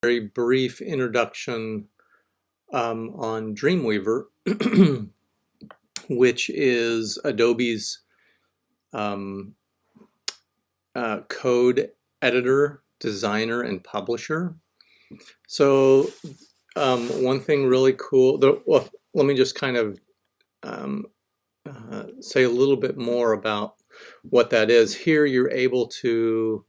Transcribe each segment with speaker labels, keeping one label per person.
Speaker 1: very brief introduction on Dreamweaver, which is Adobe's code editor, designer, and publisher. So one thing really cool, well, let me just kind of say a little bit more about what that is. Here you're able to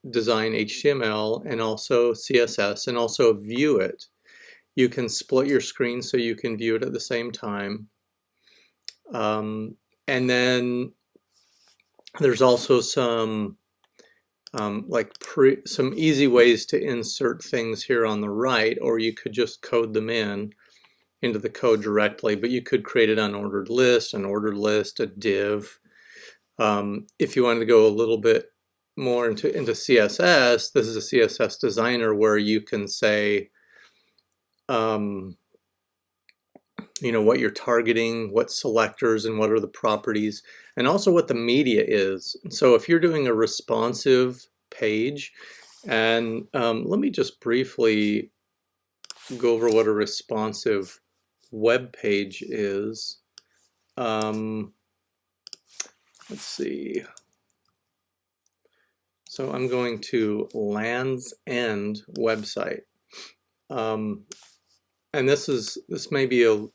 Speaker 1: design HTML and also CSS and also view it. You can split your screen so you can view it at the same time. And then there's also some some easy ways to insert things here on the right, or you could just code them into the code directly, but you could create an unordered list, an ordered list, a div. If you wanted to go a little bit more into CSS, this is a CSS designer where you can say, you know, what you're targeting, what selectors and what are the properties, and also what the media is. So if you're doing a responsive page, and let me just briefly go over what a responsive web page is. Let's see. So I'm going to Land's End website. And this may be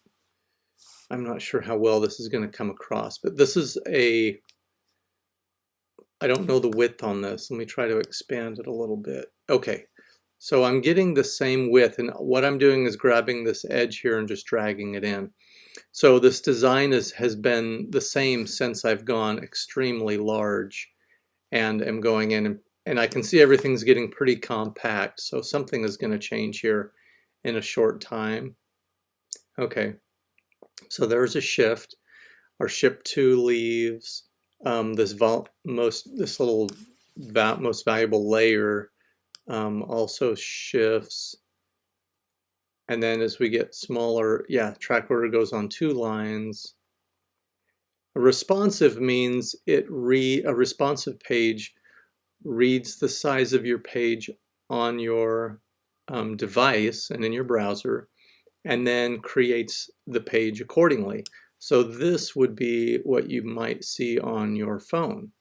Speaker 1: I'm not sure how well this is going to come across, but this is I don't know the width on this. Let me try to expand it a little bit. Okay, so I'm getting the same width, and what I'm doing is grabbing this edge here and just dragging it in. So this design has been the same since I've gone extremely large and am going in, and I can see everything's getting pretty compact, so something is going to change here in a short time. Okay, so there's a shift. Our ship to leaves. This little most valuable layer also shifts, and then as we get smaller, yeah, track order goes on 2 lines. A responsive means a responsive page reads the size of your page on your device and in your browser, and then creates the page accordingly. So this would be what you might see on your phone,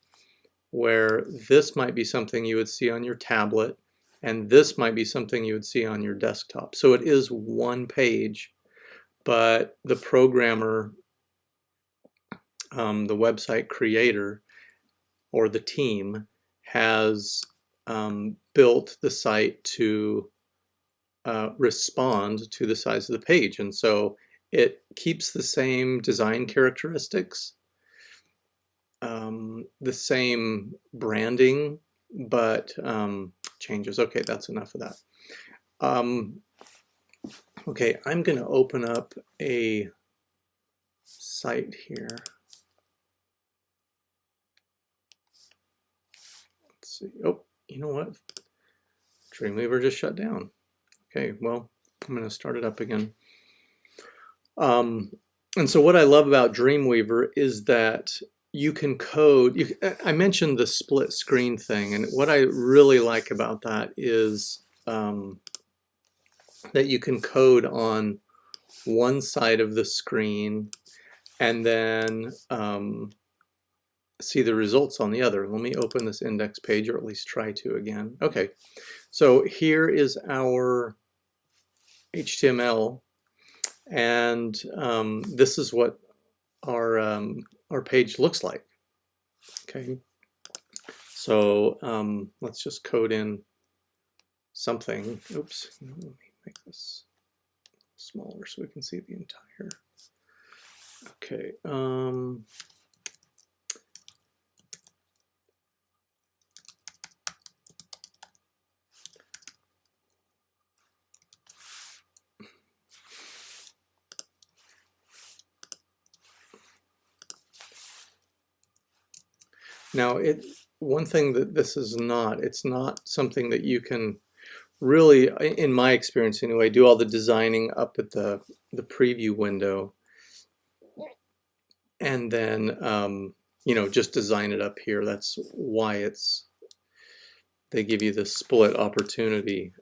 Speaker 1: where this might be something you would see on your tablet, and this might be something you would see on your desktop. So it is one page, but the programmer, the website creator, or the team has built the site to respond to the size of the page, and so it keeps the same design characteristics, the same branding, but changes. Okay, that's enough of that. Okay, I'm going to open up a site here. Let's see. Oh, you know what? Dreamweaver just shut down. Okay, well, I'm going to start it up again. And so what I love about Dreamweaver is that you can code. I mentioned the split screen thing, and what I really like about that is that you can code on one side of the screen and then see the results on the other. Let me open this index page, or at least try to again. Okay, so here is our HTML, and this is what our page looks like. Okay, so let's just code in something. Oops, let me make this smaller so we can see the entire. Okay. Now, one thing that this is not, it's not something that you can really, in my experience anyway, do all the designing up at the preview window and then you know, just design it up here. That's why it's they give you this split opportunity.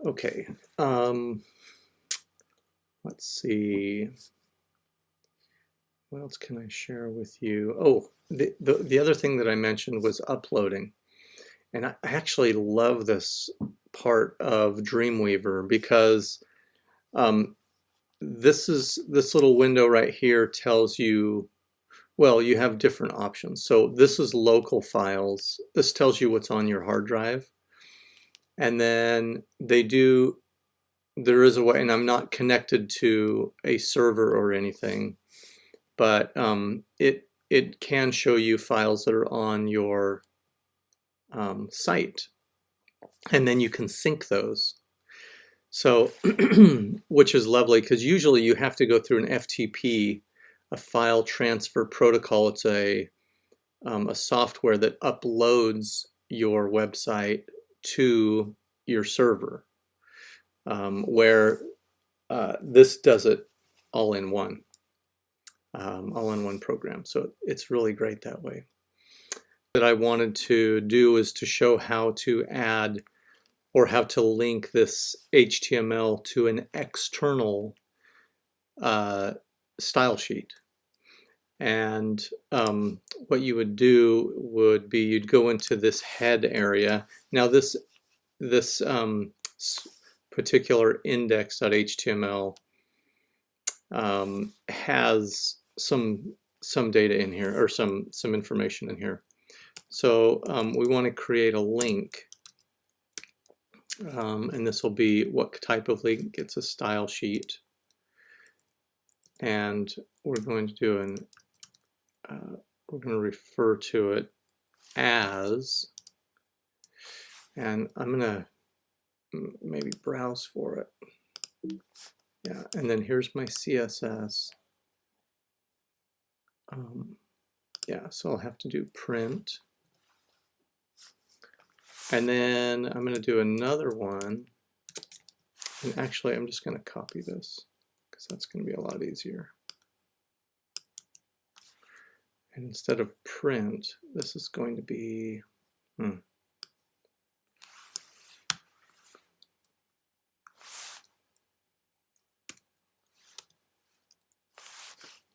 Speaker 1: Okay, let's see. What else can I share with you? Oh, the other thing that I mentioned was uploading. And I actually love this part of Dreamweaver because this little window right here tells you, well, you have different options. So this is local files. This tells you what's on your hard drive. And then there is a way, and I'm not connected to a server or anything, but it can show you files that are on your site, and then you can sync those. So, which is lovely, because usually you have to go through an FTP, a file transfer protocol. It's a software that uploads your website to your server, where this does it all in one program. So it's really great that way. That I wanted to do is to show how to add or how to link this HTML to an external style sheet. And what you would do would be you'd go into this head area. Now this particular index.html has some data in here, or some information in here. So we want to create a link, and this will be what type of link? It's a style sheet, and we're going to do we're going to refer to it as, and I'm going to maybe browse for it. Yeah, and then here's my CSS. Yeah, so I'll have to do print. And then I'm going to do another one. And actually, I'm just going to copy this because that's going to be a lot easier. And instead of print, this is going to be,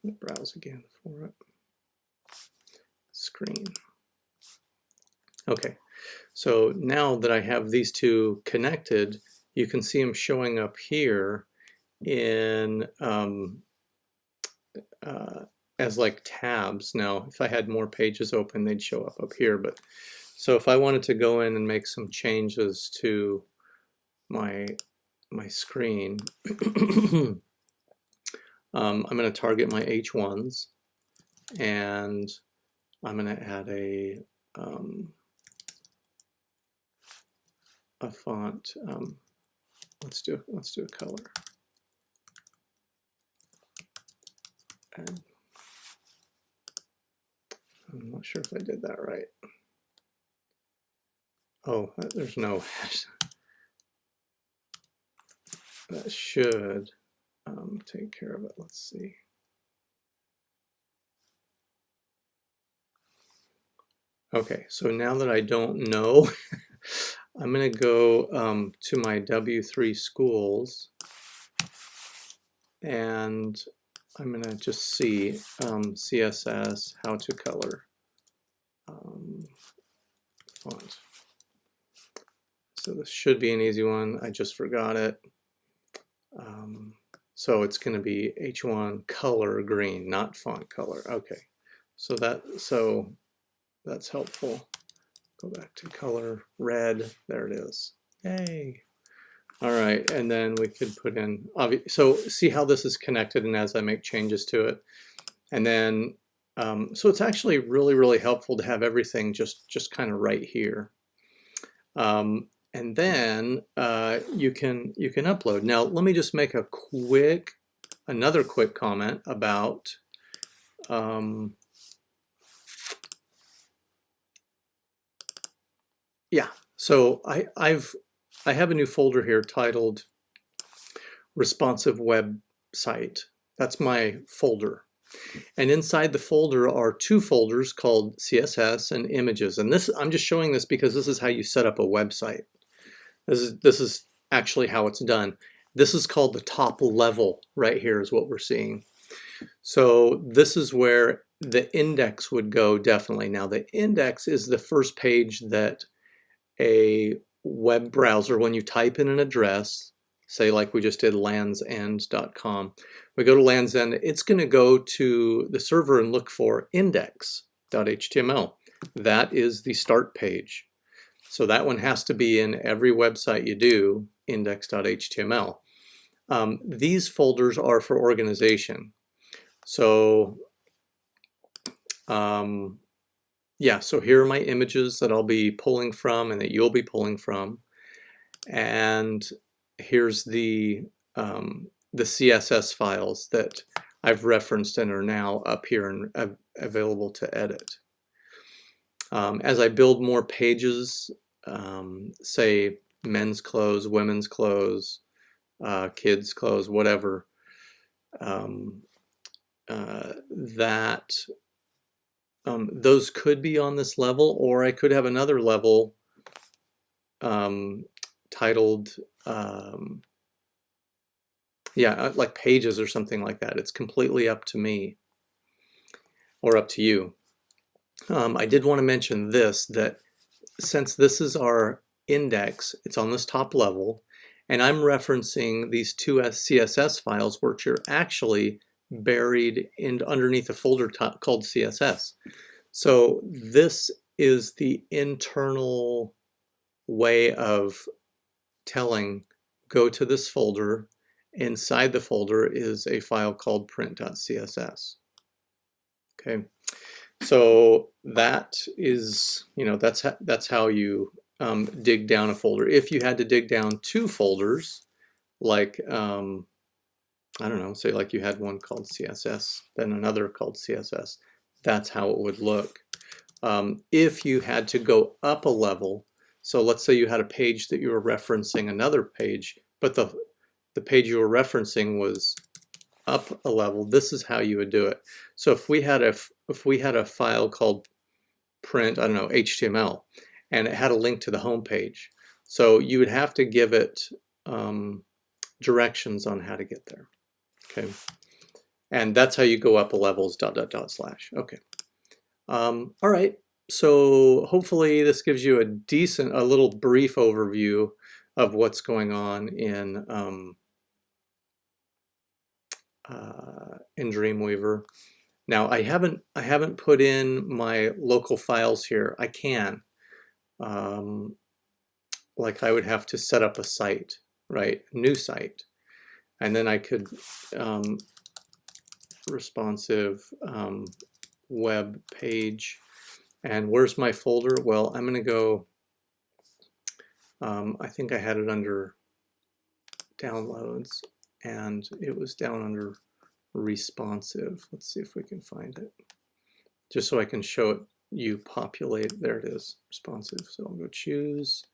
Speaker 1: Let me browse again for it. Screen. Okay, so now that I have these two connected, you can see them showing up here in as like tabs. Now, if I had more pages open, they'd show up here. But so if I wanted to go in and make some changes to my screen, I'm going to target my H1s, and I'm going to add a font. Let's do a color. And I'm not sure if I did that right. Oh, there's no hash. That should take care of it. Let's see. Okay, so now that I don't know, I'm going to go to my W3 schools, and I'm going to just see CSS, how to color font. So this should be an easy one. I just forgot it. So it's going to be H1 color green, not font color. Okay, so that's helpful. Go back to color red. There it is. Yay! All right, and then we could put in, so see how this is connected, and as I make changes to it, and then so it's actually really, really helpful to have everything just kind of right here. And then you can upload. Now let me just make another quick comment about yeah, so I have a new folder here titled Responsive Website. That's my folder. And inside the folder are two folders called CSS and images. And this, I'm just showing this because this is how you set up a website. This is actually how it's done. This is called the top level right here is what we're seeing. So this is where the index would go definitely. Now the index is the first page that a web browser, when you type in an address, say like we just did landsend.com, we go to Lands End, it's going to go to the server and look for index.html. That is the start page. So that one has to be in every website you do, index.html. These folders are for organization. So yeah, so here are my images that I'll be pulling from and that you'll be pulling from. And here's the CSS files that I've referenced and are now up here and available to edit. As I build more pages, say men's clothes, women's clothes, kids' clothes, whatever, those could be on this level, or I could have another level titled, yeah, like pages or something like that. It's completely up to me or up to you. I did want to mention this, that since this is our index, it's on this top level, and I'm referencing these two CSS files, which are actually buried underneath a folder called CSS. So this is the internal way of telling, go to this folder. Inside the folder is a file called print.css. Okay, so that is, that's how you dig down a folder. If you had to dig down two folders, like I don't know, say like you had one called CSS, then another called CSS, that's how it would look. If you had to go up a level, so let's say you had a page that you were referencing another page, but the page you were referencing was up a level, this is how you would do it. So if we had a file called print, I don't know, HTML, and it had a link to the home page, so you would have to give it directions on how to get there. Okay, and that's how you go up a levels .. Okay. All right, so hopefully this gives you a little brief overview of what's going on in Dreamweaver. Now I haven't put in my local files here. I can, like I would have to set up a site, right? New site, and then I could responsive web page. And where's my folder? Well, I'm going to go, I think I had it under downloads, and it was down under responsive. Let's see if we can find it, just so I can show it, you populate. There it is, responsive. So I'll go choose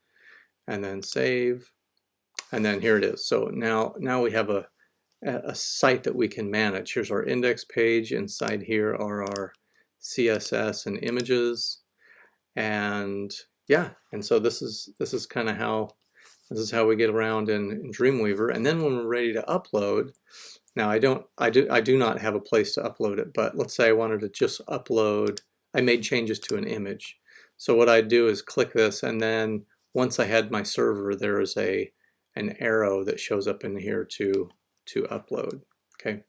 Speaker 1: and then save, and then here it is. So now we have a site that we can manage. Here's our index page. Inside here are our CSS and images, and yeah, and so this is kind of how we get around in Dreamweaver. And then when we're ready to upload, now I do not have a place to upload it, but let's say I wanted to just upload, I made changes to an image. So what I do is click this, and then once I had my server, there is an arrow that shows up in here to upload. Okay,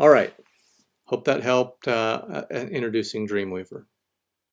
Speaker 1: all right. Hope that helped introducing Dreamweaver.